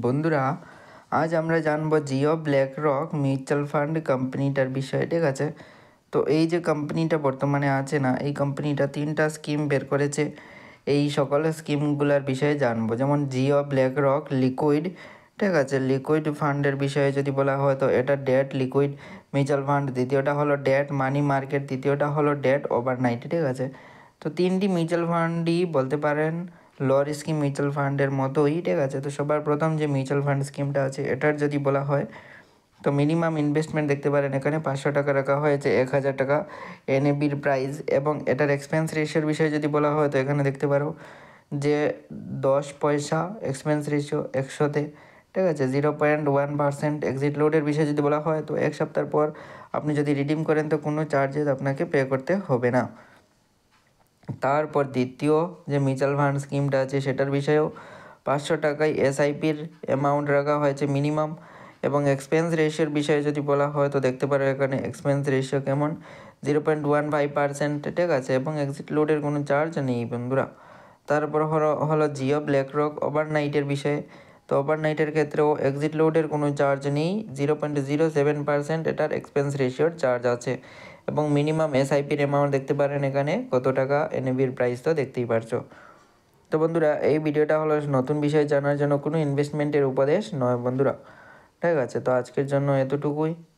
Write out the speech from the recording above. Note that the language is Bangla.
বন্ধুরা, আজ আমরা জানবো জিও ব্ল্যাকরক মিউচুয়াল ফান্ড কোম্পানিটার বিষয়ে। ঠিক আছে, তো এই যে কোম্পানিটা বর্তমানে আছে না, এই কোম্পানিটা 3টা স্কিম বের করেছে। এই সকল স্কিমগুলোর বিষয়ে জানবো, যেমন জিও ব্ল্যাকরক লিকুইড। ঠিক আছে, লিকুইড ফান্ডের বিষয়ে যদি বলা হয় তো এটা ডেট লিকুইড মিউচুয়াল ফান্ড, দ্বিতীয়টা হলো ডেট মানি মার্কেট, তৃতীয়টা হলো ডেট ওভারনাইট। ঠিক আছে, তো 3টি মিউচুয়াল ফান্ডই বলতে পারেন লোয়ার স্কিম মিউচুয়াল ফান্ডের মতোই। ঠিক আছে, তো সবার প্রথম যে মিউচুয়াল ফান্ড স্কিমটা আছে এটার যদি বলা হয় তো মিনিমাম ইনভেস্টমেন্ট দেখতে পারেন এখানে 500 টাকা রাখা হয়েছে, 1000 টাকা এনএবির প্রাইস। এবং এটার এক্সপেন্স রেশিওর বিষয়ে যদি বলা হয় তো এখানে দেখতে পারো যে 10 পয়সা এক্সপেন্স রেশিও 100-তে। ঠিক আছে, 0.1% এক্সিট লোডের বিষয়ে যদি বলা হয় তো 1 সপ্তাহ পর আপনি যদি রিডিম করেন তো কোনো চার্জেস আপনাকে পে করতে হবে না। তারপর দ্বিতীয় যে মিউচুয়াল ফান্ড স্কিমটা আছে সেটার বিষয়েও 500 টাকায় এসআইপির অ্যামাউন্ট রাখা হয়েছে মিনিমাম। এবং এক্সপেন্স রেশিওর বিষয়ে যদি বলা হয় তো দেখতে পারো এখানে এক্সপেন্স রেশিও কেমন, 0.15%। ঠিক আছে, এবং এক্সিট লোডের কোনো চার্জ নেই বন্ধুরা। তারপর হলো জিও ব্ল্যাকরক ওভারনাইটের বিষয়ে। তো ওভারনাইটের ক্ষেত্রেও এক্সিট লোডের কোনো চার্জ নেই, 0.07% এটার এক্সপেন্স রেশিওর চার্জ আছে। এবং মিনিমাম এসআইপির অ্যামাউন্ট দেখতে পারেন এখানে কত টাকা, এনএবির প্রাইস তো দেখতেই পারছো। তো বন্ধুরা, এই ভিডিওটা হলো নতুন বিষয় জানার জন্য, কোনো ইনভেস্টমেন্টের উপদেশ নয় বন্ধুরা। ঠিক আছে, তো আজকের জন্য এতটুকুই।